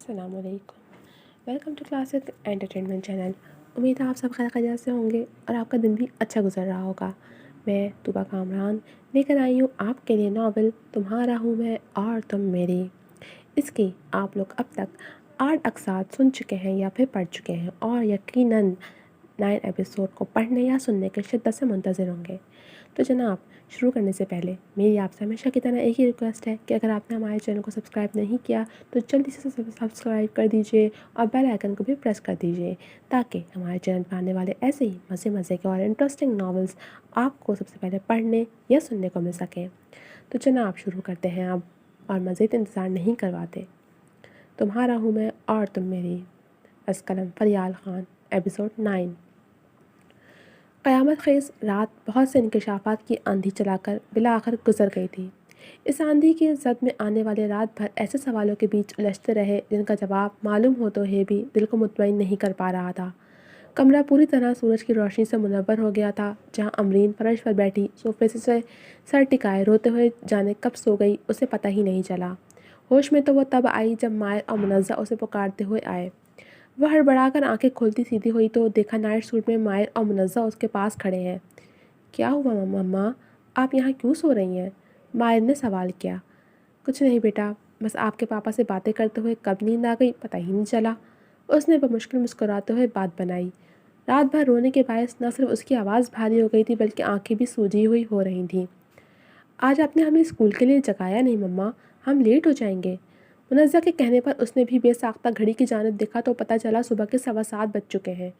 السلام علیکم، welcome to classic entertainment channel. امید ہے آپ سب خیر خیریت سے ہوں گے اور آپ کا دن بھی اچھا گزر رہا ہوگا۔ میں طوبیٰ کامران لے کر آئی ہوں آپ کے لیے ناول تمہارا ہوں میں اور تم میری۔ اس کی آپ لوگ اب تک 8 اقساط سن چکے ہیں یا پھر پڑھ چکے ہیں اور یقیناً 9 ایپیسوڈ کو پڑھنے یا سننے کے شدت سے منتظر ہوں گے۔ تو جناب، شروع کرنے سے پہلے میری آپ سے ہمیشہ کی طرح ایک ہی ریکویسٹ ہے کہ اگر آپ نے ہمارے چینل کو سبسکرائب نہیں کیا تو جلدی سے سبسکرائب کر دیجئے اور بیل آئیکن کو بھی پریس کر دیجئے تاکہ ہمارے چینل پر آنے والے ایسے ہی مزے کے اور انٹرسٹنگ ناولز آپ کو سب سے پہلے پڑھنے یا سننے کو مل سکیں۔ تو جناب، شروع کرتے ہیں اب اور مزید انتظار نہیں کرواتے۔ تمہارا ہوں میں اور تم میری، از قلم فریال خان، ایپیسوڈ 9۔ قیامت خیز رات بہت سے انکشافات کی آندھی چلا کر بالآخر گزر گئی تھی۔ اس آندھی کی زد میں آنے والے رات بھر ایسے سوالوں کے بیچ الجھتے رہے جن کا جواب معلوم ہو تو ہے بھی دل کو مطمئن نہیں کر پا رہا تھا۔ کمرہ پوری طرح سورج کی روشنی سے منور ہو گیا تھا۔ جہاں امرین فرش پر بیٹھی صوفے سے سر ٹکائے روتے ہوئے جانے کب سو گئی اسے پتہ ہی نہیں چلا۔ ہوش میں تو وہ تب آئی جب ماہر اور منزہ اسے پکارتے ہوئے آئے۔ وہ ہڑبڑا کر آنکھیں کھولتی سیدھی ہوئی تو دیکھا نائٹ سوٹ میں ماہر اور منزہ اس کے پاس کھڑے ہیں۔ کیا ہوا مما، آپ یہاں کیوں سو رہی ہیں؟ ماہر نے سوال کیا۔ کچھ نہیں بیٹا، بس آپ کے پاپا سے باتیں کرتے ہوئے کب نیند آ گئی پتہ ہی نہیں چلا، اس نے بمشکل مسکراتے ہوئے بات بنائی۔ رات بھر رونے کے باعث نہ صرف اس کی آواز بھاری ہو گئی تھی بلکہ آنکھیں بھی سوجی ہوئی ہو رہی تھیں۔ آج آپ نے ہمیں اسکول کے لیے جگایا نہیں مما، ہم لیٹ ہو جائیں گے۔ منزہ کے کہنے پر اس نے بھی بے ساختہ گھڑی کی جانب دیکھا تو پتہ چلا صبح کے 7:15 بج چکے ہیں۔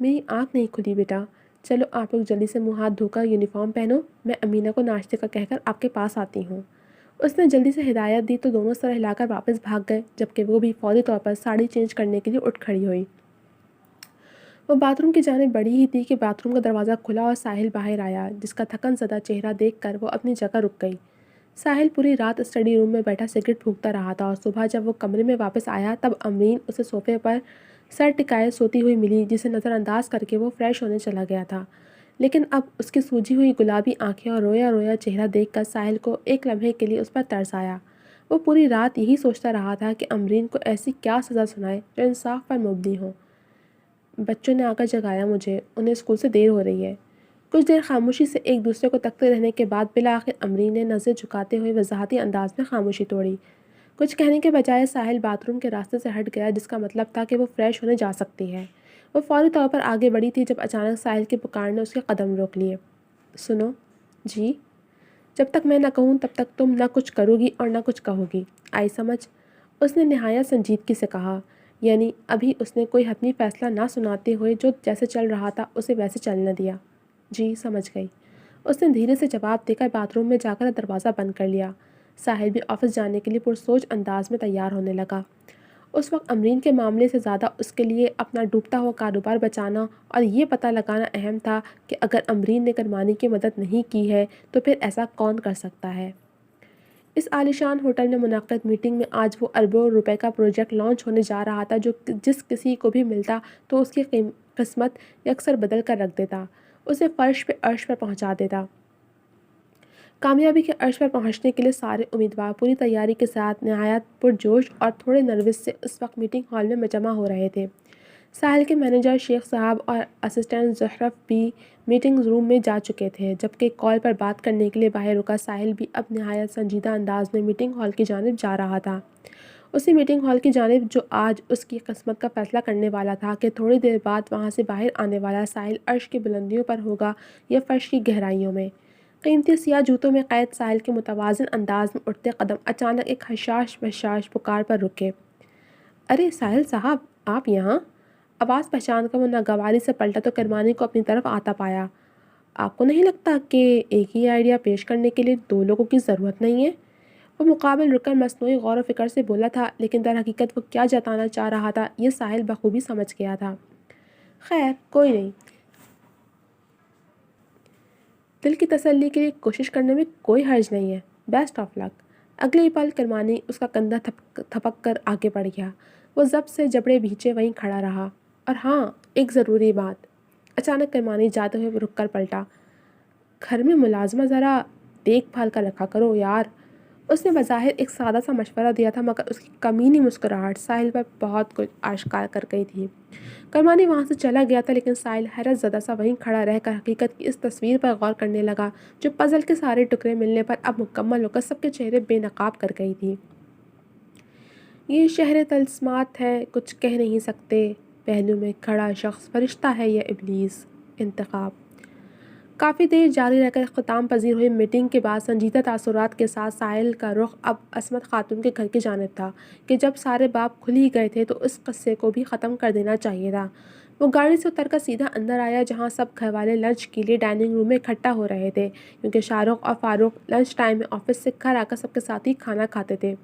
میری آنکھ نہیں کھلی بیٹا، چلو آپ لوگ جلدی سے منہ ہاتھ دھو کر یونیفارم پہنو، میں امینہ کو ناشتے کا کہہ کر آپ کے پاس آتی ہوں۔ اس نے جلدی سے ہدایت دی تو دونوں سر ہلا کر واپس بھاگ گئے جبکہ وہ بھی فوری طور پر ساڑی چینج کرنے کے لیے اٹھ کھڑی ہوئی۔ وہ باتھ روم کی جانب بڑھی ہی تھی کہ باتھ روم کا دروازہ کھلا اور ساحل باہر آیا، جس کا تھکن زدہ چہرہ دیکھ کر وہ اپنی جگہ رک گئی۔ ساحل پوری رات اسٹڈی روم میں بیٹھا سگریٹ پھونکتا رہا تھا اور صبح جب وہ کمرے میں واپس آیا تب امرین اسے صوفے پر سر ٹکائے سوتی ہوئی ملی، جسے نظر انداز کر کے وہ فریش ہونے چلا گیا تھا۔ لیکن اب اس کی سوجی ہوئی گلابی آنکھیں اور رویا رویا چہرہ دیکھ کر ساحل کو ایک لمحے کے لیے اس پر ترس آیا۔ وہ پوری رات یہی سوچتا رہا تھا کہ امرین کو ایسی کیا سزا سنائے جو انصاف پر مبنی ہو۔ بچوں نے آ کر جگایا مجھے، انہیں اسکول سے دیر ہو رہی ہے۔ کچھ دیر خاموشی سے ایک دوسرے کو تکتے رہنے کے بعد بالآخر امرین نے نظریں جھکاتے ہوئے وضاحتی انداز میں خاموشی توڑی۔ کچھ کہنے کے بجائے ساحل باتھ روم کے راستے سے ہٹ گیا، جس کا مطلب تھا کہ وہ فریش ہونے جا سکتی ہے۔ وہ فوری طور پر آگے بڑھی تھی جب اچانک ساحل کی پکار نے اس کے قدم روک لیے۔ سنو جی، جب تک میں نہ کہوں تب تک تم نہ کچھ کرو گی اور نہ کچھ کہو گی، آئی سمجھ؟ اس نے نہایت سنجیدگی سے کہا۔ یعنی ابھی اس نے کوئی حتمی فیصلہ نہ سناتے ہوئے جو جیسے چل رہا تھا اسے ویسے چلنے دیا۔ جی سمجھ گئی، اس نے دھیرے سے جواب دے کر باتھ روم میں جا کر دروازہ بند کر لیا۔ ساحل بھی آفس جانے کے لیے پرسوچ انداز میں تیار ہونے لگا۔ اس وقت امرین کے معاملے سے زیادہ اس کے لیے اپنا ڈوبتا ہوا کاروبار بچانا اور یہ پتہ لگانا اہم تھا کہ اگر امرین نے کرمانی کی مدد نہیں کی ہے تو پھر ایسا کون کر سکتا ہے۔ اس عالیشان ہوٹل میں منعقد میٹنگ میں آج وہ اربوں روپے کا پروجیکٹ لانچ ہونے جا رہا تھا جو جس کسی کو بھی ملتا تو اس کی قسمت یکسر بدل کر رکھ دیتا، اسے فرش پہ عرش پر پہنچا دیتا۔ کامیابی کے عرش پر پہنچنے کے لیے سارے امیدوار پوری تیاری کے ساتھ نہایت پرجوش اور تھوڑے نروس سے اس وقت میٹنگ ہال میں جمع ہو رہے تھے۔ ساحل کے مینیجر شیخ صاحب اور اسسٹنٹ زہرف بھی میٹنگ روم میں جا چکے تھے، جبکہ کال پر بات کرنے کے لیے باہر رکا ساحل بھی اب نہایت سنجیدہ انداز میں میٹنگ ہال کی جانب جا رہا تھا، اسی میٹنگ ہال کی جانب جو آج اس کی قسمت کا فیصلہ کرنے والا تھا کہ تھوڑی دیر بعد وہاں سے باہر آنے والا ساحل عرش کی بلندیوں پر ہوگا یا فرش کی گہرائیوں میں۔ قیمتی سیاہ جوتوں میں قید ساحل کے متوازن انداز میں اٹھتے قدم اچانک ایک حشاش بشاش پکار پر رکے۔ ارے ساحل صاحب، آپ یہاں؟ آواز پہچان کر وہ ناگواری سے پلٹا تو کرمانی کو اپنی طرف آتا پایا۔ آپ کو نہیں لگتا کہ ایک ہی آئیڈیا پیش کرنے کے لیے 2 لوگوں کی ضرورت نہیں ہے؟ وہ مقابل رک کر مصنوعی غور و فکر سے بولا تھا، لیکن در حقیقت وہ کیا جتانا چاہ رہا تھا یہ ساحل بخوبی سمجھ گیا تھا۔ خیر کوئی نہیں، دل کی تسلی کے لیے کوشش کرنے میں کوئی حرج نہیں ہے، بیسٹ آف لک۔ اگلے ہی پل کرمانی اس کا کندھا تھپک کر آگے بڑھ گیا۔ وہ ضبط سے جبڑے بھیچے وہیں کھڑا رہا۔ اور ہاں، ایک ضروری بات، اچانک کرمانی جاتے ہوئے رک کر پلٹا۔ گھر میں ملازمہ ذرا دیکھ بھال کر رکھا کرو یار، اس نے بظاہر ایک سادہ سا مشورہ دیا تھا، مگر اس کی کمینی مسکراہٹ ساحل پر بہت کچھ آشکار کر گئی تھی۔ کرمانی وہاں سے چلا گیا تھا، لیکن ساحل حیرت زدہ سا وہیں کھڑا رہ کر حقیقت کی اس تصویر پر غور کرنے لگا جو پزل کے سارے ٹکڑے ملنے پر اب مکمل ہو کر سب کے چہرے بے نقاب کر گئی تھی۔ یہ شہر طلسمات ہے، کچھ کہہ نہیں سکتے، پہلو میں کھڑا شخص فرشتہ ہے یا ابلیس؟ انتخاب۔ کافی دیر جاری رہ کر اختتام پذیر ہوئی میٹنگ کے بعد سنجیدہ تاثرات کے ساتھ ساحل کا رخ اب عصمت خاتون کے گھر کی جانب تھا کہ جب سارے باب کھل ہی گئے تھے تو اس قصے کو بھی ختم کر دینا چاہیے تھا۔ وہ گاڑی سے اتر کر سیدھا اندر آیا جہاں سب گھر والے لنچ کے لیے ڈائننگ روم میں اکٹھا ہو رہے تھے، کیونکہ شاہ رخ اور فاروق لنچ ٹائم میں آفس سے گھر آ کر سب کے ساتھ ہی کھانا کھاتے تھے۔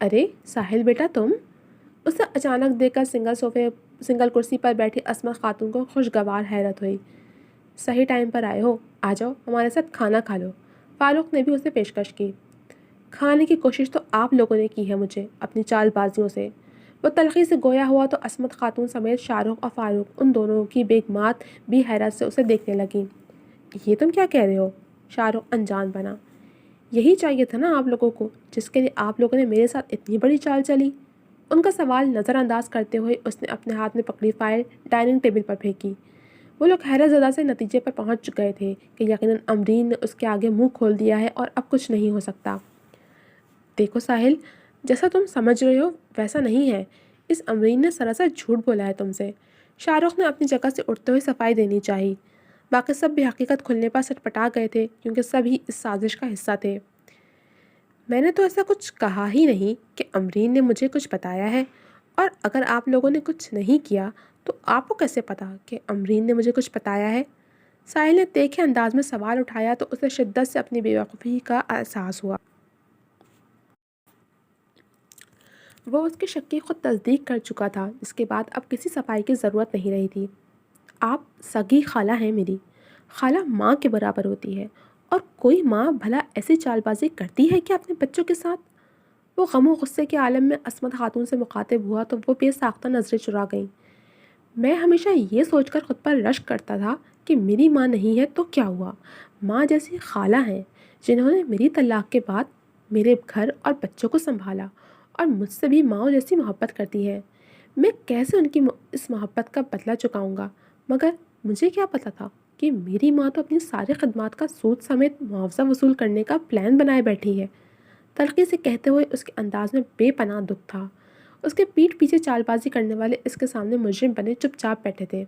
ارے ساحل بیٹا تم؟ اسے اچانک دیکھ کر سنگل کرسی پر بیٹھی عصمت خاتون کو خوشگوار حیرت ہوئی۔ صحیح ٹائم پر آئے ہو، آ جاؤ ہمارے ساتھ کھانا کھا لو۔ فاروق نے بھی اسے پیشکش کی۔ کھانے کی کوشش تو آپ لوگوں نے کی ہے مجھے اپنی چال بازیوں سے۔ وہ تلخی سے گویا ہوا تو عصمت خاتون سمیت شاہ رخ اور فاروق ان دونوں کی بیگمات بھی حیرت سے اسے دیکھنے لگیں۔ یہ تم کیا کہہ رہے ہو؟ شاہ رخ انجان بنا۔ یہی چاہیے تھا نا آپ لوگوں کو، جس کے لیے آپ لوگوں نے میرے ساتھ اتنی بڑی چال چلی۔ ان کا سوال نظر انداز کرتے ہوئے اس نے اپنے ہاتھ میں پکڑی فائل ڈائننگ ٹیبل پر پھینکی۔ وہ لوگ حیرت زدہ سے نتیجے پر پہنچ گئے تھے کہ یقیناً امرین نے اس کے آگے منہ کھول دیا ہے اور اب کچھ نہیں ہو سکتا۔ دیکھو ساحل، جیسا تم سمجھ رہے ہو ویسا نہیں ہے، اس امرین نے سراسر جھوٹ بولا ہے تم سے۔ شاہ رخ نے اپنی جگہ سے اٹھتے ہوئے صفائی دینی چاہی۔ باقی سب بھی حقیقت کھلنے پر سٹپٹا گئے تھے کیونکہ سب ہی اس سازش کا حصہ تھے۔ میں نے تو ایسا کچھ کہا ہی نہیں کہ امرین نے مجھے کچھ بتایا ہے، اور اگر آپ لوگوں نے کچھ نہیں کیا تو آپ کو کیسے پتا کہ امرین نے مجھے کچھ بتایا ہے؟ ساحل نے تیکھے انداز میں سوال اٹھایا تو اسے شدت سے اپنی بے وقوفی کا احساس ہوا۔ وہ اس کے شک کی خود تصدیق کر چکا تھا، جس کے بعد اب کسی صفائی کی ضرورت نہیں رہی تھی۔ آپ سگی خالہ ہیں میری، خالہ ماں کے برابر ہوتی ہے، اور کوئی ماں بھلا ایسی چال بازی کرتی ہے کہ اپنے بچوں کے ساتھ؟ وہ غم و غصے کے عالم میں عصمت خاتون سے مخاطب ہوا تو وہ بے ساختہ نظریں چرا گئیں۔ میں ہمیشہ یہ سوچ کر خود پر رشک کرتا تھا کہ میری ماں نہیں ہے تو کیا ہوا، ماں جیسی خالہ ہیں جنہوں نے میری طلاق کے بعد میرے گھر اور بچوں کو سنبھالا اور مجھ سے بھی ماں جیسی محبت کرتی ہے۔ میں کیسے ان کی اس محبت کا بدلہ چکاؤں گا؟ مگر مجھے کیا پتا تھا کہ میری ماں تو اپنی ساری خدمات کا سود سمیت معاوضہ وصول کرنے کا پلان بنائے بیٹھی ہے۔ تلخی سے کہتے ہوئے اس کے انداز میں بے پناہ دکھ تھا۔ اس کے پیٹھ پیچھے چال بازی کرنے والے اس کے سامنے مجرم بنے چپ چاپ بیٹھے تھے۔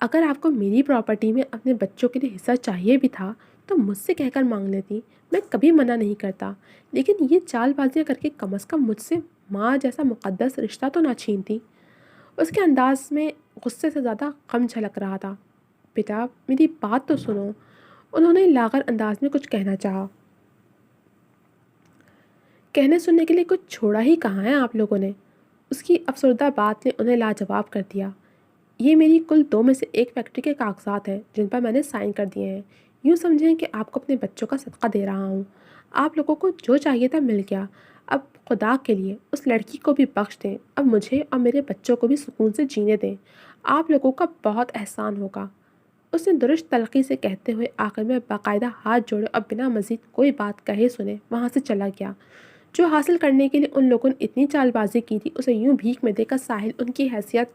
اگر آپ کو میری پراپرٹی میں اپنے بچوں کے لیے حصہ چاہیے بھی تھا تو مجھ سے کہہ کر مانگ لیتی، میں کبھی منع نہیں کرتا، لیکن یہ چال بازیاں کر کے کم از کم مجھ سے ماں جیسا مقدس رشتہ تو نہ چھینتی۔ اس کے انداز میں غصے سے زیادہ غم جھلک رہا تھا۔ بیٹا میری بات تو سنو، انہوں نے لاغر انداز میں کچھ کہنا چاہا۔ کہنے سننے کے لیے کچھ چھوڑا ہی کہاں ہے آپ لوگوں نے؟ اس کی افسردہ بات نے انہیں لاجواب کر دیا۔ یہ میری کل 2 میں سے ایک فیکٹری کے کاغذات ہیں جن پر میں نے سائن کر دیے ہیں۔ یوں سمجھیں کہ آپ کو اپنے بچوں کا صدقہ دے رہا ہوں۔ آپ لوگوں کو جو چاہیے تھا مل گیا، اب خدا کے لیے اس لڑکی کو بھی بخش دیں، اب مجھے اور میرے بچوں کو بھی سکون سے جینے دیں، آپ لوگوں کا بہت احسان ہوگا۔ اس نے درست تلخی سے کہتے ہوئے آخر میں باقاعدہ ہاتھ جوڑے اور بنا مزید کوئی بات کہے سنے وہاں سے چلا گیا۔ جو حاصل کرنے کے لیے ان لوگوں نے اتنی چال بازی کی تھی اسے یوں بھیک میں دے کر ساحل ان کی حیثیت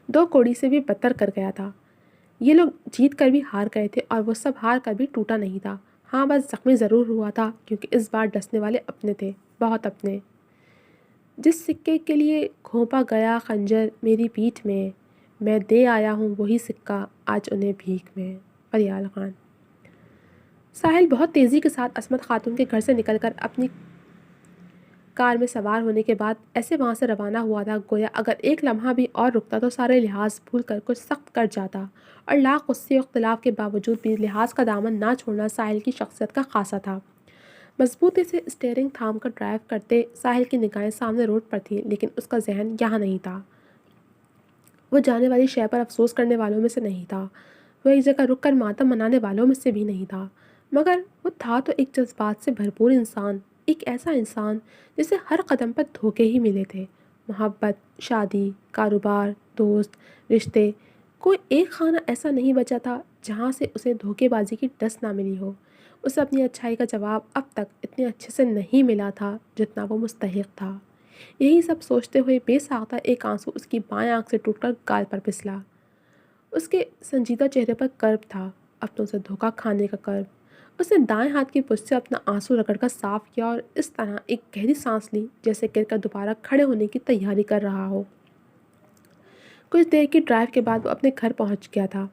2 کوڑی سے بھی بدتر کر گیا تھا۔ یہ لوگ جیت کر بھی ہار گئے تھے اور وہ سب ہار کر بھی ٹوٹا نہیں تھا۔ ہاں بس زخمی ضرور ہوا تھا کیونکہ اس بار ڈسنے والے اپنے تھے، بہت اپنے۔ جس سکے کے لیے گھونپا گیا خنجر میری پیٹھ میں دے آیا ہوں وہی سکہ آج انہیں بھیک میں۔ فریال خان۔ ساحل بہت تیزی کے ساتھ عصمت خاتون کے گھر سے نکل کر اپنی کار میں سوار ہونے کے بعد ایسے وہاں سے روانہ ہوا تھا گویا اگر ایک لمحہ بھی اور رکتا تو سارے لحاظ بھول کر کچھ سخت کر جاتا، اور لاکھ غصے و اختلاف کے باوجود بھی لحاظ کا دامن نہ چھوڑنا ساحل کی شخصیت کا خاصہ تھا۔ مضبوطی سے اسٹیئرنگ تھام کر ڈرائیو کرتے ساحل کی نگاہیں سامنے روڈ پر تھیں، لیکن اس کا ذہن یہاں نہیں تھا۔ وہ جانے والی شے پر افسوس کرنے والوں میں سے نہیں تھا، وہ ایک جگہ رک کر ماتم منانے والوں میں سے بھی نہیں تھا، مگر وہ تھا تو ایک جذبات سے بھرپور انسان، ایک ایسا انسان جسے ہر قدم پر دھوکے ہی ملے تھے۔ محبت، شادی، کاروبار، دوست، رشتے، کوئی ایک خانہ ایسا نہیں بچا تھا جہاں سے اسے دھوکے بازی کی ڈس نہ ملی ہو۔ اسے اپنی اچھائی کا جواب اب تک اتنے اچھے سے نہیں ملا تھا جتنا وہ مستحق تھا۔ یہی سب سوچتے ہوئے بے ساختہ ایک آنسو اس کی بائیں آنکھ سے ٹوٹ کر گال پر پھسلا۔ اس کے سنجیدہ چہرے پر کرب تھا، اپنوں سے دھوکہ کھانے کا کرب۔ اس نے دائیں ہاتھ کی پشت سے اپنا آنسو رگڑ کر صاف کیا اور اس طرح ایک گہری سانس لی جیسے گر کر دوبارہ کھڑے ہونے کی تیاری کر رہا ہو۔ کچھ دیر کی ڈرائیو کے بعد وہ اپنے گھر پہنچ گیا تھا۔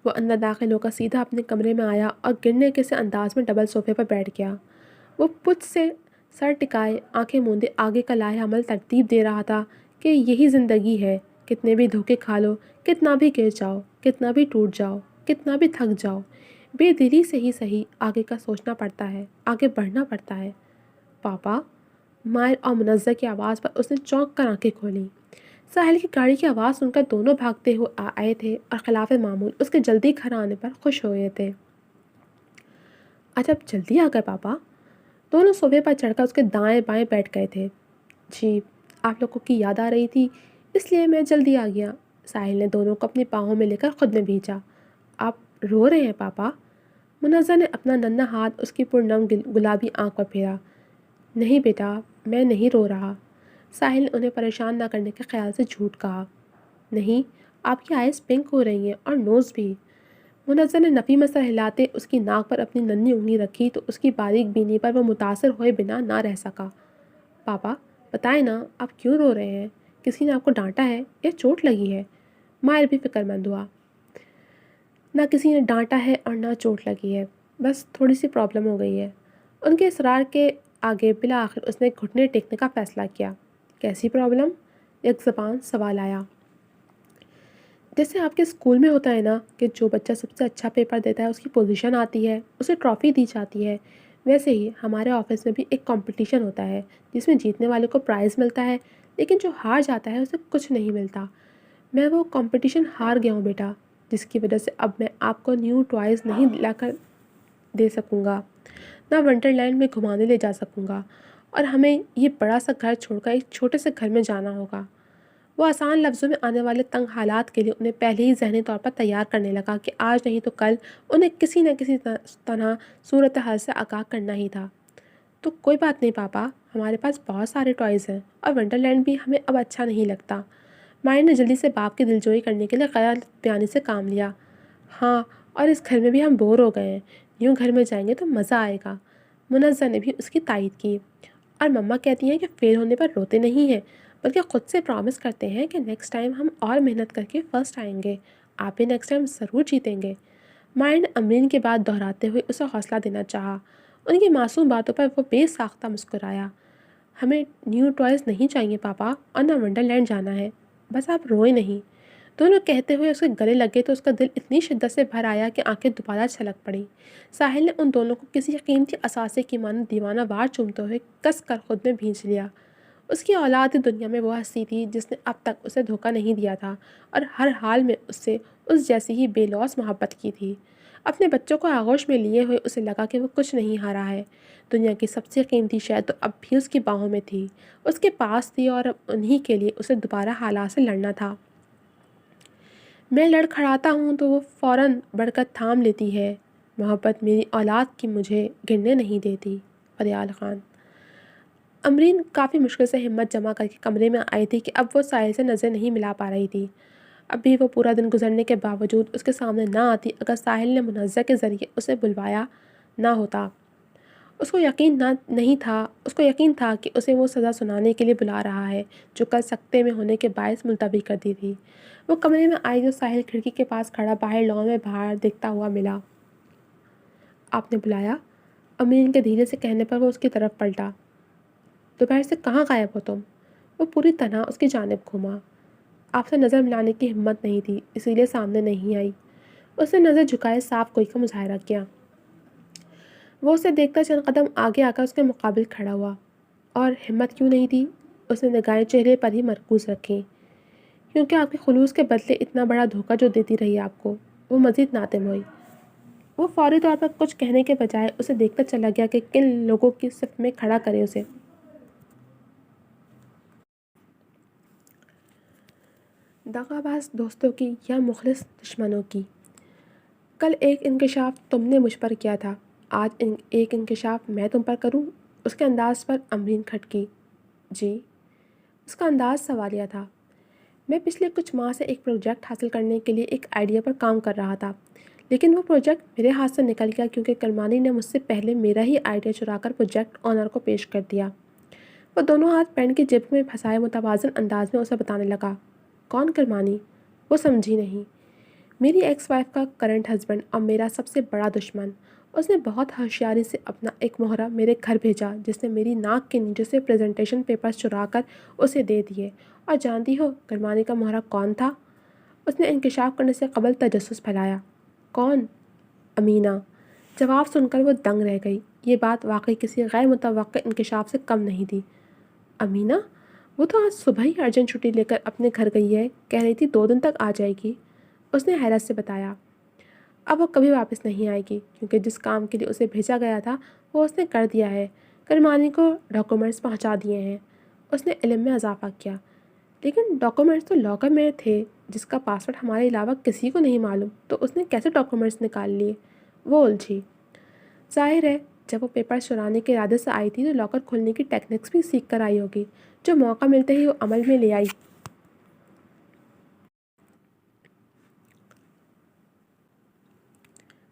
وہ اندر داخل ہو کر سیدھا اپنے کمرے میں آیا اور گرنے کے سے انداز میں ڈبل صوفے پر بیٹھ گیا۔ وہ پچ سے سر ٹکائے آنکھیں موندے آگے کا لائحہ عمل ترتیب دے رہا تھا کہ یہی زندگی ہے، کتنے بھی دھوکے کھا لو، کتنا بھی گر جاؤ، کتنا بھی ٹوٹ جاؤ، کتنا بھی تھک جاؤ، بے دلی سے ہی صحیح آگے کا سوچنا پڑتا ہے، آگے بڑھنا پڑتا ہے۔ پاپا، مائر اور منزہ کی آواز پر اس نے چونک کر آنکھیں کھولیں۔ ساحل کی گاڑی کی آواز سن کر دونوں بھاگتے ہوئے آئے تھے اور خلاف معمول اس کے جلدی گھر آنے پر خوش ہوئے تھے۔ عجب جلدی آ گئے پاپا۔ دونوں صوبے پر چڑھ کر اس کے دائیں بائیں بیٹھ گئے تھے۔ جی، آپ لوگوں کی یاد آ رہی تھی اس لیے میں جلدی آ گیا۔ ساحل نے دونوں کو اپنی باہوں میں لے کر خود میں بھیجا۔ آپ رو رہے ہیں پاپا؟ منزہ نے اپنا ننھا ہاتھ اس کی پرنم گلابی آنکھ پر پھیرا۔ نہیں بیٹا، میں نہیں رو رہا۔ ساحل نے انہیں پریشان نہ کرنے کے خیال سے جھوٹ کہا۔ نہیں، آپ کی آئیز پنک ہو رہی ہیں اور نوز بھی۔ منزہ نے نفی میں سر ہلاتے اس کی ناک پر اپنی ننھی انگلی رکھی تو اس کی باریک بینی پر وہ متاثر ہوئے بنا نہ رہ سکا۔ پاپا، بتائیں نا، آپ کیوں رو رہے ہیں؟ کسی نے آپ کو ڈانٹا ہے یا چوٹ لگی ہے؟ مائر بھی فکر مند ہوا۔ نہ کسی نے ڈانٹا ہے اور نہ چوٹ لگی ہے، بس تھوڑی سی پرابلم ہو گئی ہے۔ ان کے اصرار کے آگے بالآخر اس نے گھٹنے ٹیکنے کا فیصلہ کیا۔ کیسی پرابلم؟ ایک زبان سوال آیا۔ جیسے آپ کے اسکول میں ہوتا ہے نا کہ جو بچہ سب سے اچھا پیپر دیتا ہے اس کی پوزیشن آتی ہے، اسے ٹرافی دی جاتی ہے، ویسے ہی ہمارے آفس میں بھی ایک کمپٹیشن ہوتا ہے جس میں جیتنے والے کو پرائز ملتا ہے لیکن جو ہار جاتا ہے اسے کچھ نہیں ملتا۔ میں وہ کمپٹیشن ہار گیا ہوں بیٹا، جس کی وجہ سے اب میں آپ کو نیو ٹوائز نہیں لا کر دے سکوں گا، نہ ونڈر لینڈ میں گھمانے لے جا سکوں گا، اور ہمیں یہ بڑا سا گھر چھوڑ کر ایک چھوٹے سے گھر میں جانا ہوگا۔ وہ آسان لفظوں میں آنے والے تنگ حالات کے لیے انہیں پہلے ہی ذہنی طور پر تیار کرنے لگا کہ آج نہیں تو کل انہیں کسی نہ کسی طرح صورتحال سے آگاہ کرنا ہی تھا۔ تو کوئی بات نہیں پاپا، ہمارے پاس بہت سارے ٹوائز ہیں اور ونڈر لینڈ بھی ہمیں اب اچھا نہیں لگتا۔ مائر نے جلدی سے باپ کی دلجوئی کرنے کے لیے غیر بیانی سے کام لیا۔ ہاں، اور اس گھر میں بھی ہم بور ہو گئے ہیں، یوں گھر میں جائیں گے تو مزہ آئے گا۔ منزہ نے بھی اس کی تائید کی۔ اور مما کہتی ہیں کہ فیل ہونے پر روتے نہیں ہیں بلکہ خود سے پرامس کرتے ہیں کہ نیکسٹ ٹائم ہم اور محنت کر کے فرسٹ آئیں گے، آپ بھی نیکسٹ ٹائم ضرور جیتیں گے۔ مائر نے امرین کی بات دہراتے ہوئے اسے حوصلہ دینا چاہا۔ ان کی معصوم باتوں پر وہ بے ساختہ مسکرایا۔ ہمیں نیو ٹوائز نہیں چاہیے پاپا اور نہ ونڈر لینڈ جانا ہے، بس آپ روئے نہیں۔ دونوں کہتے ہوئے اس کے گلے لگے تو اس کا دل اتنی شدت سے بھر آیا کہ آنکھیں دوبارہ چھلک پڑیں۔ ساحل نے ان دونوں کو کسی قیمتی اثاثے کی مانند دیوانہ وار چومتے ہوئے کس کر خود میں بھینچ لیا۔ اس کی اولاد دنیا میں وہ ہستی تھی جس نے اب تک اسے دھوکہ نہیں دیا تھا اور ہر حال میں اس سے اس جیسی ہی بے لوث محبت کی تھی۔ اپنے بچوں کو آغوش میں لیے ہوئے اسے لگا کہ وہ کچھ نہیں ہارا ہے۔ دنیا کی سب سے قیمتی شے تو اب بھی اس کی باہوں میں تھی، اس کے پاس تھی، اور اب انہی کے لیے اسے دوبارہ حالات سے لڑنا تھا۔ میں لڑکھڑاتا ہوں تو وہ فوراً بڑھ کر تھام لیتی ہے۔ محبت میری اولاد کی مجھے گرنے نہیں دیتی۔ فریال خان۔ امرین کافی مشکل سے ہمت جمع کر کے کمرے میں آئی تھی کہ اب وہ ساحل سے نظر نہیں ملا پا رہی تھی۔ اب بھی وہ پورا دن گزرنے کے باوجود اس کے سامنے نہ آتی اگر ساحل نے منزہ کے ذریعے اسے بلوایا نہ ہوتا۔ اس کو یقین تھا کہ اسے وہ سزا سنانے کے لیے بلا رہا ہے جو کل سکتے میں ہونے کے باعث ملتوی کر دی تھی۔ وہ کمرے میں آئی تو ساحل کھڑکی کے پاس کھڑا باہر لان میں باہر دیکھتا ہوا ملا۔ آپ نے بلایا؟ امرین کے دھیرے سے کہنے پر وہ اس کی طرف پلٹا۔ دوپہر سے کہاں غائب ہو تم؟ وہ پوری طرح اس کی جانب گھوما۔ آپ سے نظر ملانے کی ہمت نہیں تھی اسی لیے سامنے نہیں آئی۔ اس نے نظر جھکائے صاف کوئی کا مظاہرہ کیا۔ وہ اسے دیکھتا چند قدم آگے آ کر اس کے مقابل کھڑا ہوا۔ اور ہمت کیوں نہیں تھی؟ اس نے نگاہیں چہرے پر ہی مرکوز رکھیں۔ کیونکہ آپ کے خلوص کے بدلے اتنا بڑا دھوکہ جو دیتی رہی آپ کو۔ وہ مزید ناتم ہوئی۔ وہ فوری طور پر کچھ کہنے کے بجائے اسے دیکھتا چلا گیا کہ کن لوگوں کی صف میں کھڑا کرے اسے۔ دغا باز دوستوں کی یا مخلص دشمنوں کی؟ کل ایک انکشاف تم نے مجھ پر کیا تھا، آج ایک انکشاف میں تم پر کروں؟ اس کے انداز پر امرین کھٹکی۔ جی؟ اس کا انداز سوالیہ تھا۔ میں پچھلے کچھ ماہ سے ایک پروجیکٹ حاصل کرنے کے لیے ایک آئیڈیا پر کام کر رہا تھا، لیکن وہ پروجیکٹ میرے ہاتھ سے نکل گیا کیونکہ کرمانی نے مجھ سے پہلے میرا ہی آئیڈیا چرا کر پروجیکٹ آنر کو پیش کر دیا۔ وہ دونوں ہاتھ پینٹ کی جیب میں پھنسائے متوازن انداز میں اسے بتانے لگا۔ کون کرمانی؟ وہ سمجھی نہیں۔ میری ایکس وائف کا کرنٹ ہسبینڈ اور میرا سب سے بڑا دشمن۔ اس نے بہت ہوشیاری سے اپنا ایک مہرہ میرے گھر بھیجا جس نے میری ناک کے نیچے سے پریزنٹیشن پیپرز چرا کر اسے دے دیے۔ اور جانتی ہو کرمانی کا مہرہ کون تھا؟ اس نے انکشاف کرنے سے قبل تجسس پھیلایا۔ کون؟ امینہ۔ جواب سن کر وہ دنگ رہ گئی۔ یہ بات واقعی کسی غیر متوقع انکشاف سے کم نہیں تھی۔ امینہ؟ وہ تو آج صبح ہی ارجنٹ چھٹی لے کر اپنے گھر گئی ہے، کہہ رہی تھی 2 دن تک آ جائے گی۔ اس نے حیرت سے بتایا۔ اب وہ کبھی واپس نہیں آئے گی کیونکہ جس کام کے لیے اسے بھیجا گیا تھا وہ اس نے کر دیا ہے۔ کرمانی کو ڈاکومنٹس پہنچا دیے ہیں۔ اس نے علم میں اضافہ کیا۔ لیکن ڈاکومنٹس تو لاکر میں تھے جس کا پاسورڈ ہمارے علاوہ کسی کو نہیں معلوم، تو اس نے کیسے ڈاکومنٹس نکال لیے؟ وہ الجھی۔ ظاہر ہے جب وہ پیپرز چرانے کے ارادے سے آئی تھی تو لاکر کھولنے کی ٹیکنکس بھی سیکھ کر آئی ہوگی، جو موقع ملتے ہی وہ عمل میں لے آئی۔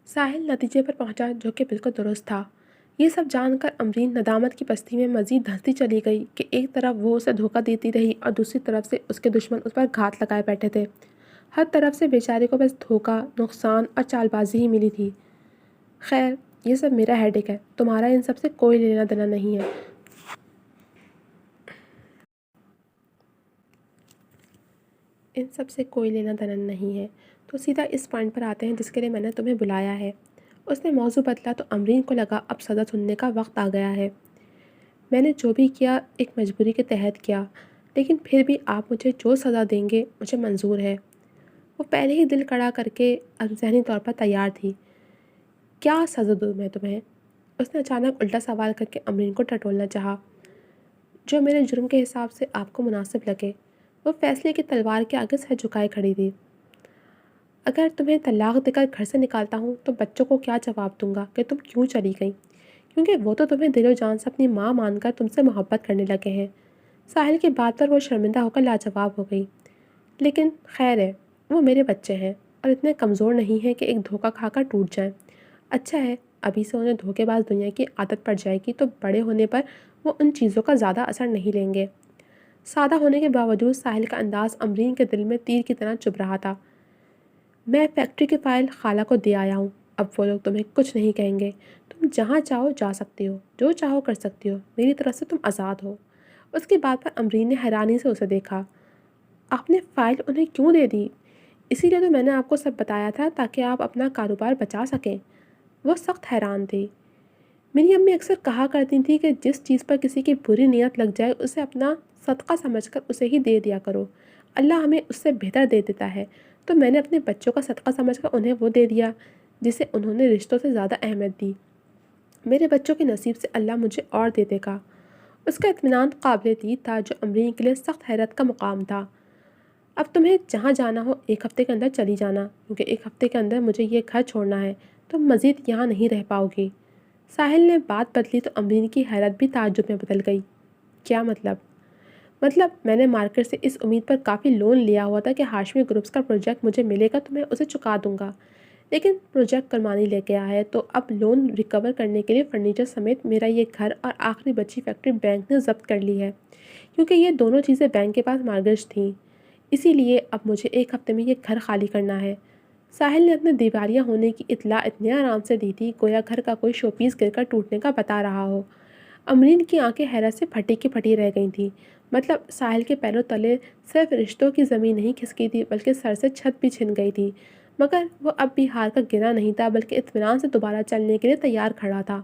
ساحل نتیجے پر پہنچا جو کہ بالکل درست تھا۔ یہ سب جان کر امرین ندامت کی پستی میں مزید دھنستی چلی گئی کہ ایک طرف وہ اسے دھوکہ دیتی رہی اور دوسری طرف سے اس کے دشمن اس پر گھات لگائے بیٹھے تھے۔ ہر طرف سے بیچارے کو بس دھوکہ، نقصان اور چال بازی ہی ملی تھی۔ خیر، یہ سب میرا ہیڈیک ہے، تمہارا ان سب سے کوئی لینا دینا نہیں ہے۔ ان سب سے کوئی لینا دینا نہیں ہے تو سیدھا اس پوائنٹ پر آتے ہیں جس کے لیے میں نے تمہیں بلایا ہے۔ اس نے موضوع بدلا تو امرین کو لگا اب سزا سننے کا وقت آ گیا ہے۔ میں نے جو بھی کیا ایک مجبوری کے تحت کیا، لیکن پھر بھی آپ مجھے جو سزا دیں گے مجھے منظور ہے۔ وہ پہلے ہی دل کڑا کر کے اب ذہنی طور پر تیار تھی۔ کیا سزا دوں میں تمہیں؟ اس نے اچانک الٹا سوال کر کے امرین کو ٹٹولنا چاہا۔ جو میرے جرم کے حساب سے آپ کو مناسب لگے۔ وہ فیصلے کی تلوار کے آگے سر جھکائے کھڑی تھی۔ اگر تمہیں طلاق دے کر گھر سے نکالتا ہوں تو بچوں کو کیا جواب دوں گا کہ تم کیوں چلی گئی؟ کیونکہ وہ تو تمہیں دل و جان سے اپنی ماں مان کر تم سے محبت کرنے لگے ہیں۔ ساحل کی بات پر وہ شرمندہ ہو کر لاجواب ہو گئی۔ لیکن خیر ہے، وہ میرے بچے ہیں اور اتنے کمزور نہیں ہیں کہ ایک دھوکہ کھا کر ٹوٹ جائیں۔ اچھا ہے ابھی سے انہیں دھوکے باز دنیا کی عادت پڑ جائے گی تو بڑے ہونے پر وہ ان چیزوں کا زیادہ اثر نہیں لیں گے۔ سادہ ہونے کے باوجود ساحل کا انداز امرین کے دل میں تیر کی طرح چبھ رہا تھا۔ میں فیکٹری کی فائل خالہ کو دے آیا ہوں، اب وہ لوگ تمہیں کچھ نہیں کہیں گے۔ تم جہاں چاہو جا سکتی ہو، جو چاہو کر سکتی ہو، میری طرف سے تم آزاد ہو۔ اس کی بات پر امرین نے حیرانی سے اسے دیکھا۔ آپ نے فائل انہیں کیوں دے دی؟ اسی لیے تو میں نے آپ کو سب بتایا تھا تاکہ آپ اپنا کاروبار بچا سکیں۔ وہ سخت حیران تھی۔ میری امی اکثر کہا کرتی تھی کہ جس چیز پر کسی کی بری نیت لگ جائے اسے اپنا صدقہ سمجھ کر اسے ہی دے دیا کرو، اللہ ہمیں اس سے بہتر دے دیتا ہے۔ تو میں نے اپنے بچوں کا صدقہ سمجھ کر انہیں وہ دے دیا جسے انہوں نے رشتوں سے زیادہ اہمیت دی۔ میرے بچوں کے نصیب سے اللہ مجھے اور دے دے گا۔ اس کا اطمینان قابل دید تھا جو امرین کے لیے سخت حیرت کا مقام تھا۔ اب تمہیں جہاں جانا ہو 1 ہفتے کے اندر چلی جانا، کیونکہ 1 ہفتے کے اندر مجھے یہ گھر چھوڑنا ہے، تم مزید یہاں نہیں رہ پاؤ گی۔ ساحل نے بات بدلی تو امرین کی حیرت بھی تعجب میں بدل گئی۔ کیا مطلب؟ مطلب میں نے مارکیٹ سے اس امید پر کافی لون لیا ہوا تھا کہ ہاشمی گروپس کا پروجیکٹ مجھے ملے گا تو میں اسے چکا دوں گا، لیکن پروجیکٹ کرمانی لے کے آیا ہے تو اب لون ریکور کرنے کے لیے فرنیچر سمیت میرا یہ گھر اور آخری بچی فیکٹری بینک نے ضبط کر لی ہے، کیونکہ یہ دونوں چیزیں بینک کے پاس مارگیج تھیں۔ اسی لیے اب مجھے 1 ہفتے میں یہ گھر خالی کرنا ہے۔ ساحل نے اپنے دیوالیہ ہونے کی اطلاع اتنے آرام سے دی تھی گویا گھر کا کوئی شو پیس گر کر ٹوٹنے کا بتا رہا ہو۔ امرین کی آنکھیں حیرت سے پھٹی کی پھٹی رہ گئی تھیں۔ مطلب ساحل کے پیروں تلے صرف رشتوں کی زمین نہیں کھسکی تھی بلکہ سر سے چھت بھی چھن گئی تھی، مگر وہ اب بھی ہار کر گرا نہیں تھا بلکہ اطمینان سے دوبارہ چلنے کے لیے تیار کھڑا تھا۔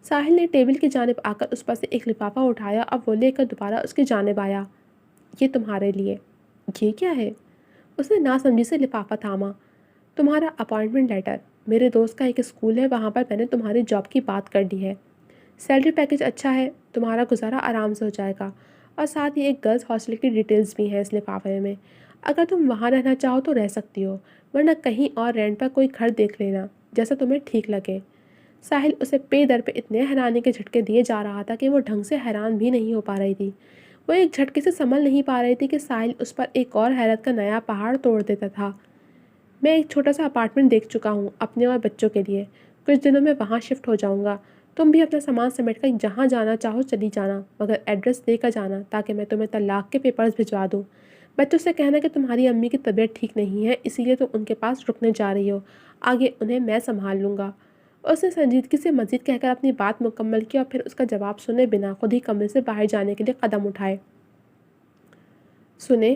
ساحل نے ٹیبل کی جانب آ کر اس پر سے ایک لفافہ اٹھایا اور وہ لے کر دوبارہ اس کی جانب آیا۔ یہ تمہارے لیے۔ یہ کیا ہے؟ اس نے ناسمجھی سے لفافہ تھاما۔ تمہارا اپائنٹمنٹ لیٹر۔ میرے دوست کا ایک اسکول ہے، وہاں پر میں نے تمہاری جاب کی بات کر دی ہے۔ سیلری پیکیج اچھا ہے، تمہارا گزارا آرام سے ہو جائے گا، اور ساتھ ہی ایک گرلز ہاسٹل کی ڈیٹیلز بھی ہیں اس لفافے میں۔ اگر تم وہاں رہنا چاہو تو رہ سکتی ہو، ورنہ کہیں اور رینٹ پر کوئی گھر دیکھ لینا جیسا تمہیں ٹھیک لگے۔ ساحل اسے پے در پہ اتنے حیرانی کے جھٹکے دیے جا رہا تھا کہ وہ ڈھنگ سے حیران بھی نہیں ہو پا رہی تھی۔ وہ ایک جھٹکے سے سنبھل نہیں پا رہی تھی کہ ساحل اس پر ایک اور حیرت کا نیا پہاڑ توڑ دیتا تھا۔ میں ایک چھوٹا سا اپارٹمنٹ دیکھ چکا ہوں اپنے اور بچوں کے لیے، کچھ دنوں میں وہاں شفٹ ہو جاؤں گا۔ تم بھی اپنا سامان سمیٹ کر جہاں جانا چاہو چلی جانا، مگر ایڈریس دے کر جانا تاکہ میں تمہیں طلاق کے پیپرز بھجوا دوں۔ بچوں سے کہنا کہ تمہاری امی کی طبیعت ٹھیک نہیں ہے، اسی لیے تم ان کے پاس رکنے جا رہی ہو، آگے انہیں میں سنبھال لوں گا۔ اس نے سنجیدگی سے مزید کہہ کر اپنی بات مکمل کی اور پھر اس کا جواب سنے بنا خود ہی کمرے سے باہر جانے کے لیے قدم اٹھائے۔ سنے،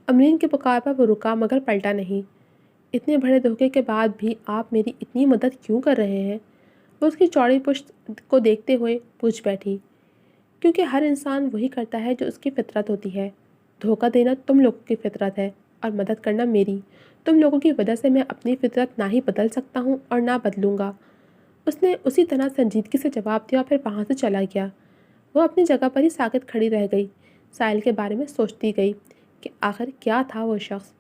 امرین کے پکار پر وہ رکا مگر پلٹا نہیں۔ اتنے بڑے دھوکے کے بعد بھی آپ میری اتنی مدد کیوں کر رہے ہیں؟ وہ اس کی چوڑی پشت کو دیکھتے ہوئے پوچھ بیٹھی۔ کیونکہ ہر انسان وہی کرتا ہے جو اس کی فطرت ہوتی ہے۔ دھوکہ دینا تم لوگوں کی فطرت ہے اور مدد کرنا میری۔ تم لوگوں کی وجہ سے میں اپنی فطرت نہ ہی بدل سکتا ہوں اور نہ بدلوں گا۔ اس نے اسی طرح سنجیدگی سے جواب دیا اور پھر وہاں سے چلا گیا۔ وہ اپنی جگہ پر ہی ساکت کھڑی رہ گئی، ساحل کے بارے میں سوچتی گئی کہ آخر کیا تھا وہ شخص۔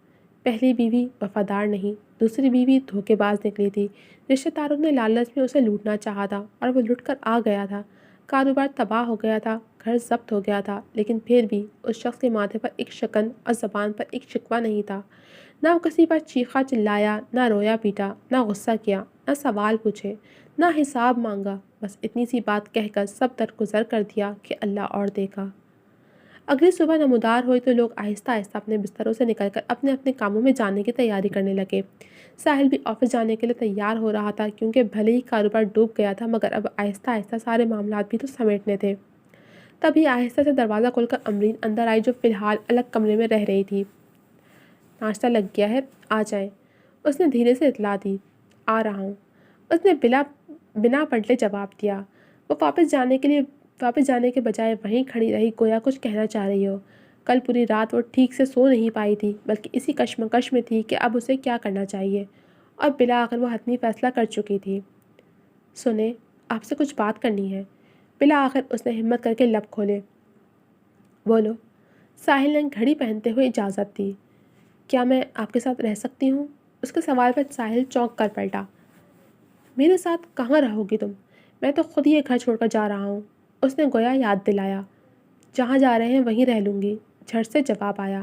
پہلی بیوی وفادار نہیں، دوسری بیوی دھوکے باز نکلی تھی۔ رشتہ داروں نے لالچ میں اسے لوٹنا چاہا تھا اور وہ لٹ کر آ گیا تھا۔ کاروبار تباہ ہو گیا تھا، گھر ضبط ہو گیا تھا، لیکن پھر بھی اس شخص کے ماتھے پر ایک شکن اور زبان پر ایک شکوہ نہیں تھا۔ نہ وہ کسی پر چیخا چلایا، نہ رویا پیٹا، نہ غصہ کیا، نہ سوال پوچھے، نہ حساب مانگا، بس اتنی سی بات کہہ کر سب درگزر کر دیا کہ اللہ اور دیکھا۔ اگلی صبح نمودار ہوئی تو لوگ آہستہ آہستہ اپنے بستروں سے نکل کر اپنے اپنے کاموں میں جانے کی تیاری کرنے لگے۔ ساحل بھی آفس جانے کے لیے تیار ہو رہا تھا کیونکہ بھلے ہی کاروبار ڈوب گیا تھا مگر اب آہستہ آہستہ سارے معاملات بھی تو سمیٹنے تھے۔ تبھی آہستہ سے دروازہ کھول کر امرین اندر آئی جو فی الحال الگ کمرے میں رہ رہی تھی۔ ناشتہ لگ گیا ہے، آ جائیں، اس نے دھیرے سے اطلاع دی۔ آ رہا ہوں، اس نے بنا پلٹے جواب دیا۔ وہ واپس جانے کے بجائے وہیں کھڑی رہی گویا کچھ کہنا چاہ رہی ہو۔ کل پوری رات وہ ٹھیک سے سو نہیں پائی تھی بلکہ اسی کشمکش میں تھی کہ اب اسے کیا کرنا چاہیے، اور بالآخر وہ حتمی فیصلہ کر چکی تھی۔ سنیں، آپ سے کچھ بات کرنی ہے۔ بالآخر اس نے ہمت کر کے لب کھولے۔ بولو۔ ساحل نے گھڑی پہنتے ہوئے اجازت دی۔ کیا میں آپ کے ساتھ رہ سکتی ہوں؟ اس کے سوال پر ساحل چونک کر پلٹا۔ میرے ساتھ کہاں رہو گی تم؟ میں تو خود ہی یہ گھر چھوڑ کر جا رہا ہوں، اس نے گویا یاد دلایا۔ جہاں جا رہے ہیں وہیں رہ لوں گی، جھٹ سے جواب آیا۔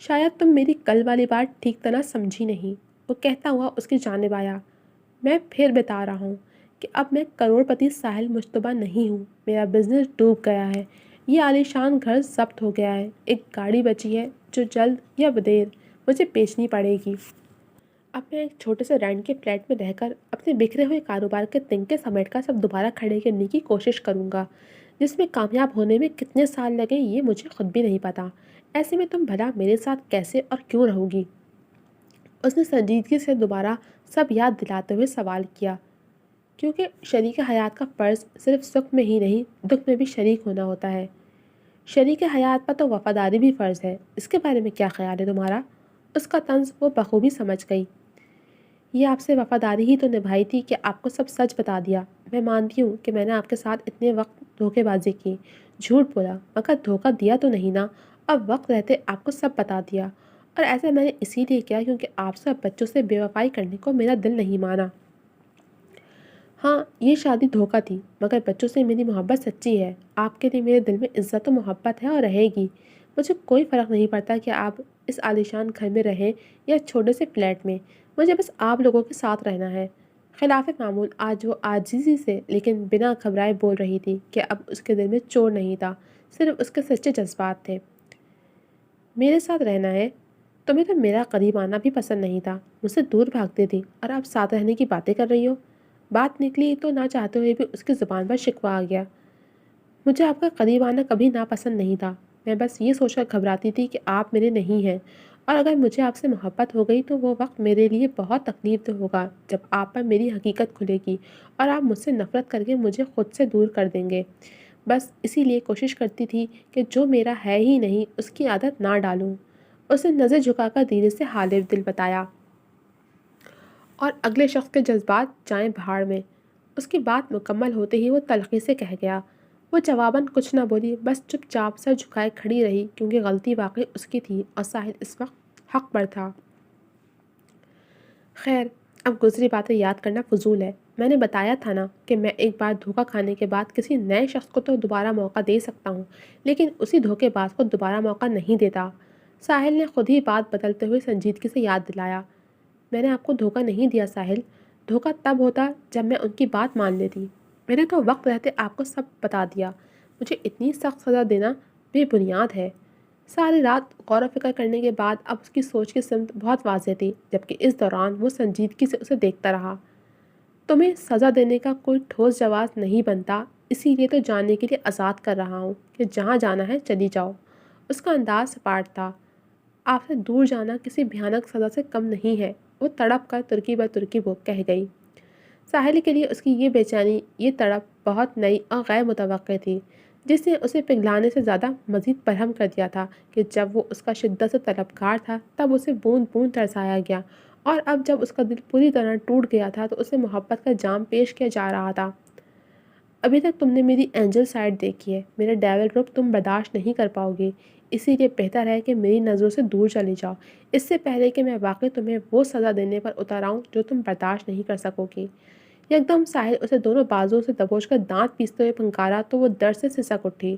شاید تم میری کل والی بات ٹھیک طرح سمجھی نہیں، وہ کہتا ہوا اس کی جانب آیا۔ میں پھر بتا رہا ہوں کہ اب میں کروڑ پتی ساحل مشتبہ نہیں ہوں، میرا بزنس ڈوب گیا ہے، یہ عالیشان گھر ضبط ہو گیا ہے، ایک گاڑی بچی ہے جو جلد یا بدیر مجھے بیچنی پڑے گی۔ اب میں ایک چھوٹے سے رینٹ کے فلیٹ میں رہ کر اپنے بکھرے ہوئے کاروبار کے تنکے سمیٹ کر سب دوبارہ کھڑے کرنے کی کوشش کروں گا، جس میں کامیاب ہونے میں کتنے سال لگے یہ مجھے خود بھی نہیں پتا۔ ایسے میں تم بھلا میرے ساتھ کیسے اور کیوں رہو گی؟ اس نے سنجیدگی سے دوبارہ سب یاد دلاتے ہوئے سوال کیا۔ کیونکہ شریک حیات کا فرض صرف سکھ میں ہی نہیں دکھ میں بھی شریک ہونا ہوتا ہے۔ شریک حیات پر تو وفاداری بھی فرض ہے، اس کے بارے میں کیا خیال ہے تمہارا؟ اس کا طنز وہ بخوبی سمجھ گئی۔ یہ آپ سے وفاداری ہی تو نبھائی تھی کہ آپ کو سب سچ بتا دیا۔ میں مانتی ہوں کہ میں نے آپ کے ساتھ اتنے وقت دھوکے بازی کی، جھوٹ بولا، مگر دھوکہ دیا تو نہیں نا؟ اب وقت رہتے آپ کو سب بتا دیا، اور ایسا میں نے اسی لیے کیا کیونکہ آپ سے بچوں سے بے وفائی کرنے کو میرا دل نہیں مانا۔ ہاں، یہ شادی دھوکہ تھی مگر بچوں سے میری محبت سچی ہے۔ آپ کے لیے میرے دل میں عزت و محبت ہے اور رہے گی۔ مجھے کوئی فرق نہیں پڑتا کہ آپ اس عالیشان گھر میں رہیں یا چھوٹے سے فلیٹ میں، مجھے بس آپ لوگوں کے ساتھ رہنا ہے۔ خلاف معمول آج وہ عاجزی سے لیکن بنا گھبرائے بول رہی تھی کہ اب اس کے دل میں چور نہیں تھا، صرف اس کے سچے جذبات تھے۔ میرے ساتھ رہنا ہے؟ تمہیں تو میرا قریب آنا بھی پسند نہیں تھا، مجھ سے دور بھاگتی تھی، اور آپ ساتھ رہنے کی باتیں کر رہی ہو؟ بات نکلی تو نہ چاہتے ہوئے بھی اس کی زبان پر شکوہ آ گیا۔ مجھے آپ کا قریب آنا کبھی ناپسند نہیں تھا، میں بس یہ سوچ کر گھبراتی تھی کہ آپ میرے نہیں ہیں، اور اگر مجھے آپ سے محبت ہو گئی تو وہ وقت میرے لیے بہت تکلیف دہ ہوگا جب آپ پر میری حقیقت کھلے گی اور آپ مجھ سے نفرت کر کے مجھے خود سے دور کر دیں گے۔ بس اسی لیے کوشش کرتی تھی کہ جو میرا ہے ہی نہیں اس کی عادت نہ ڈالوں۔ اس نے نظر جھکا کر دھیرے سے حال دل بتایا، اور اگلے شخص کے جذبات جائیں بھاڑ میں۔ اس کی بات مکمل ہوتے ہی وہ تلخی سے کہہ گیا۔ وہ جواباً کچھ نہ بولی، بس چپ چاپ سر جھکائے کھڑی رہی کیونکہ غلطی واقعی اس کی تھی اور ساحل اس وقت حق پر تھا۔ خیر، اب گزری باتیں یاد کرنا فضول ہے۔ میں نے بتایا تھا نا کہ میں ایک بار دھوکہ کھانے کے بعد کسی نئے شخص کو تو دوبارہ موقع دے سکتا ہوں، لیکن اسی دھوکے باز کو دوبارہ موقع نہیں دیتا۔ ساحل نے خود ہی بات بدلتے ہوئے سنجیدگی سے یاد دلایا۔ میں نے آپ کو دھوکہ نہیں دیا ساحل، دھوکہ تب ہوتا جب میں ان کی بات مان لیتی۔ میں نے تو وقت رہتے آپ کو سب بتا دیا۔ مجھے اتنی سخت سزا دینا بے بنیاد ہے۔ ساری رات غور و فکر کرنے کے بعد اب اس کی سوچ کی سمت بہت واضح تھی، جبکہ اس دوران وہ سنجیدگی سے اسے دیکھتا رہا۔ تمہیں سزا دینے کا کوئی ٹھوس جواز نہیں بنتا، اسی لیے تو جانے کے لیے آزاد کر رہا ہوں کہ جہاں جانا ہے چلی جاؤ۔ اس کا انداز سپاٹ تھا۔ آپ سے دور جانا کسی بھیانک سزا سے کم نہیں ہے، وہ تڑپ کر ترکی بر ترکی وہ کہہ گئی۔ ساحل کے لیے اس کی یہ بے چینی، یہ تڑپ بہت نئی اور غیر متوقع تھی، جس نے اسے پگھلانے سے زیادہ مزید برہم کر دیا تھا کہ جب وہ اس کا شدت سے طلبگار تھا تب اسے بوند بوند ترسایا گیا، اور اب جب اس کا دل پوری طرح ٹوٹ گیا تھا تو اسے محبت کا جام پیش کیا جا رہا تھا۔ ابھی تک تم نے میری اینجل سائڈ دیکھی ہے، میرا ڈیول روپ تم برداشت نہیں کر پاؤ گی، اسی لیے بہتر ہے کہ میری نظروں سے دور چلی جاؤ، اس سے پہلے کہ میں واقعی تمہیں وہ سزا دینے پر اتر آؤں جو تم برداشت نہیں کر سکو گی۔ یکدم ساحل اسے دونوں بازوؤں سے دبوچ کر دانت پیستے ہوئے پھنکارا تو وہ درد سے سسک اٹھی۔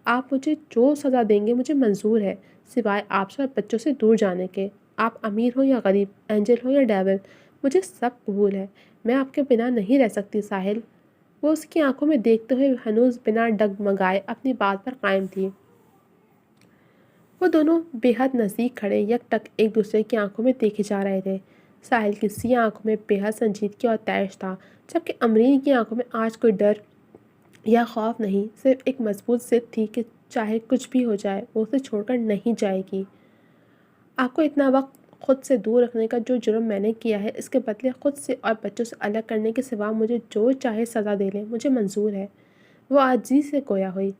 آپ مجھے جو سزا دیں گے مجھے منظور ہے، سوائے آپ سے اور بچوں سے دور جانے کے۔ آپ امیر ہو یا غریب، اینجل ہو یا ڈیول، مجھے سب قبول ہے۔ میں آپ کے بنا نہیں رہ سکتی ساحل۔ وہ اس کی آنکھوں میں دیکھتے ہوئے ہنوز بنا ڈگمگائے اپنی بات پر قائم تھی۔ وہ دونوں بے حد نزدیک کھڑے یک ٹک ایک دوسرے کی آنکھوں میں دیکھے جا رہے تھے۔ ساحل کی سیاہ آنکھوں میں بے حد سنجیدگی اور طیش تھا، جبکہ امرین کی آنکھوں میں آج کوئی ڈر یا خوف نہیں، صرف ایک مضبوط ضد تھی کہ چاہے کچھ بھی ہو جائے وہ اسے چھوڑ کر نہیں جائے گی۔ آپ کو اتنا وقت خود سے دور رکھنے کا جو جرم میں نے کیا ہے، اس کے بدلے خود سے اور بچوں سے الگ کرنے کے سوا مجھے جو چاہے سزا دے لیں مجھے منظور ہے۔ وہ عاجزی سے گویا ہوئی۔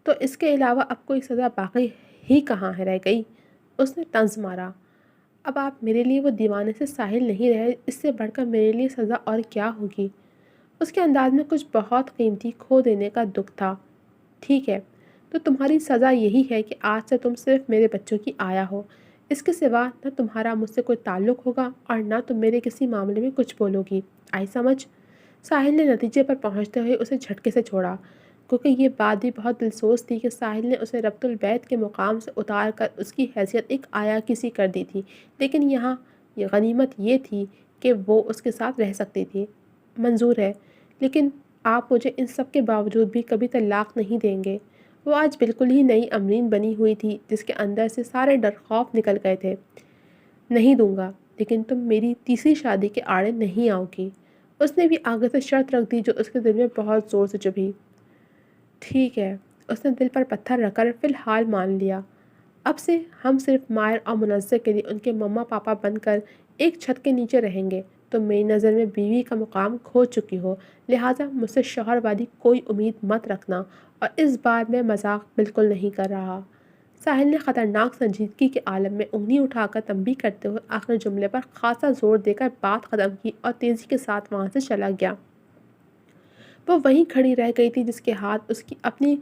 تو اس کے علاوہ اب کوئی سزا باقی ہی کہاں ہے رہ گئی؟ اس نے طنز مارا۔ اب آپ میرے لیے وہ دیوانے سے ساحل نہیں رہے، اس سے بڑھ کر میرے لیے سزا اور کیا ہوگی؟ اس کے انداز میں کچھ بہت قیمتی کھو دینے کا دکھ تھا۔ ٹھیک ہے، تو تمہاری سزا یہی ہے کہ آج سے تم صرف میرے بچوں کی آیا ہو، اس کے سوا نہ تمہارا مجھ سے کوئی تعلق ہوگا اور نہ تم میرے کسی معاملے میں کچھ بولو گی۔ آئی سمجھ؟ ساحل نے نتیجے پر پہنچتے ہوئے اسے جھٹکے سے چھوڑا، کیونکہ یہ بات بھی بہت دلسوز تھی کہ ساحل نے اسے ربط البیت کے مقام سے اتار کر اس کی حیثیت ایک آیا کسی کر دی تھی، لیکن یہاں یہ غنیمت یہ تھی کہ وہ اس کے ساتھ رہ سکتی تھی۔ منظور ہے، لیکن آپ مجھے ان سب کے باوجود بھی کبھی طلاق نہیں دیں گے؟ وہ آج بالکل ہی نئی امرین بنی ہوئی تھی جس کے اندر سے سارے ڈر خوف نکل گئے تھے۔ نہیں دوں گا، لیکن تم میری تیسری شادی کے آڑے نہیں آؤ گی۔ اس نے بھی آگے سے شرط رکھ دی جو اس کے دل میں بہت زور سے چبھی۔ ٹھیک ہے، اس نے دل پر پتھر رکھ کر فی الحال مان لیا۔ اب سے ہم صرف ماہر اور منزہ کے لیے ان کے مما پاپا بن کر ایک چھت کے نیچے رہیں گے۔ تم میری نظر میں بیوی کا مقام کھو چکی ہو، لہٰذا مجھ سے شوہر والی کوئی امید مت رکھنا، اور اس بار میں مذاق بالکل نہیں کر رہا۔ ساحل نے خطرناک سنجیدگی کے عالم میں انگلی اٹھا کر تنبیہ کرتے ہوئے آخری جملے پر خاصا زور دے کر بات ختم کی اور تیزی کے ساتھ وہاں سے چلا گیا۔ وہ وہیں کھڑی رہ گئی تھی جس کے ہاتھ اس کی اپنی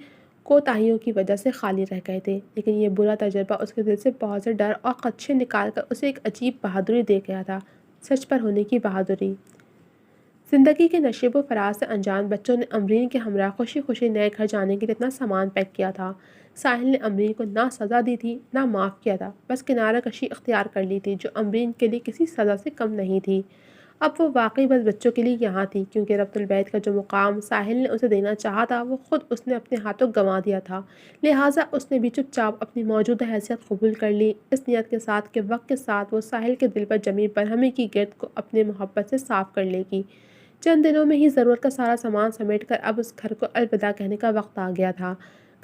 کوتاہیوں کی وجہ سے خالی رہ گئے تھے، لیکن یہ برا تجربہ اس کے دل سے بہت سے ڈر اور خدشے نکال کر اسے ایک عجیب بہادری دے گیا تھا، سچ پر ہونے کی بہادری۔ زندگی کے نشیب و فراز سے انجان بچوں نے امرین کے ہمراہ خوشی خوشی نئے گھر جانے کے لیے اتنا سامان پیک کیا تھا۔ ساحل نے امرین کو نہ سزا دی تھی نہ معاف کیا تھا، بس کنارہ کشی اختیار کر لی تھی جو امرین کے لیے کسی سزا سے کم نہیں تھی۔ اب وہ واقعی بس بچوں کے لیے یہاں تھی، کیونکہ ربط البیت کا جو مقام ساحل نے اسے دینا چاہا تھا وہ خود اس نے اپنے ہاتھوں گنوا دیا تھا، لہٰذا اس نے بھی چپ چاپ اپنی موجودہ حیثیت قبول کر لی، اس نیت کے ساتھ کہ وقت کے ساتھ وہ ساحل کے دل پر جمی برہمی کی گرد کو اپنے محبت سے صاف کر لے گی۔ چند دنوں میں ہی ضرورت کا سارا سامان سمیٹ کر اب اس گھر کو الوداع کہنے کا وقت آ گیا تھا۔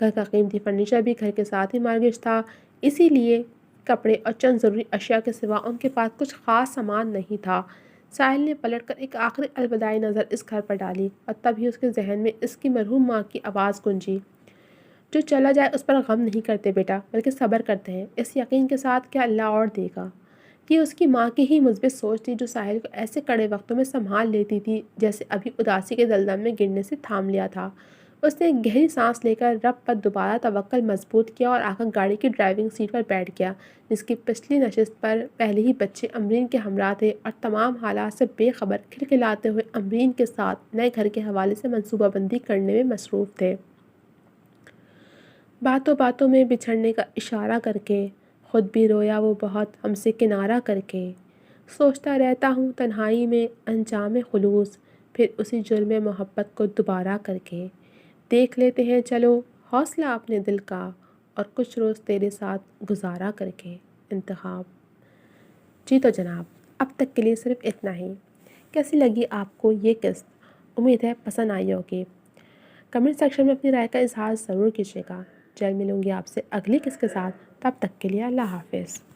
گھر کا قیمتی فرنیچر بھی گھر کے ساتھ ہی مارگش تھا، اسی لیے کپڑے اور چند ضروری اشیاء کے سوا ان کے پاس کچھ خاص سامان نہیں تھا۔ ساحل نے پلٹ کر ایک آخری الوداعی نظر اس گھر پر ڈالی اور تب ہی اس کے ذہن میں اس کی مرحوم ماں کی آواز گونجی، جو چلا جائے اس پر غم نہیں کرتے بیٹا، بلکہ صبر کرتے ہیں، اس یقین کے ساتھ کہ اللہ اور دے گا۔ یہ اس کی ماں کی ہی مثبت سوچ تھی جو ساحل کو ایسے کڑے وقتوں میں سنبھال لیتی تھی جیسے ابھی اداسی کے دلدل میں گرنے سے تھام لیا تھا۔ اس نے ایک گہری سانس لے کر رب پر دوبارہ توکل مضبوط کیا اور آ کر گاڑی کی ڈرائیونگ سیٹ پر بیٹھ گیا، جس کی پچھلی نشست پر پہلے ہی بچے امرین کے ہمراہ تھے اور تمام حالات سے بے خبر کھلکھلاتے ہوئے امرین کے ساتھ نئے گھر کے حوالے سے منصوبہ بندی کرنے میں مصروف تھے۔ باتوں باتوں میں بچھڑنے کا اشارہ کر کے، خود بھی رویا وہ بہت ہم سے کنارہ کر کے، سوچتا رہتا ہوں تنہائی میں انجام خلوص، پھر اسی جرم محبت کو دوبارہ کر کے، دیکھ لیتے ہیں چلو حوصلہ اپنے دل کا، اور کچھ روز تیرے ساتھ گزارا کر کے۔ انتخاب۔ جی تو جناب، اب تک کے لیے صرف اتنا ہی۔ کیسی لگی آپ کو یہ قسط؟ امید ہے پسند آئی ہوگی۔ کمنٹ سیکشن میں اپنی رائے کا اظہار ضرور کیجیے گا۔ جلد ملوں گی آپ سے اگلی قسط کے ساتھ، تب تک کے لیے اللہ حافظ۔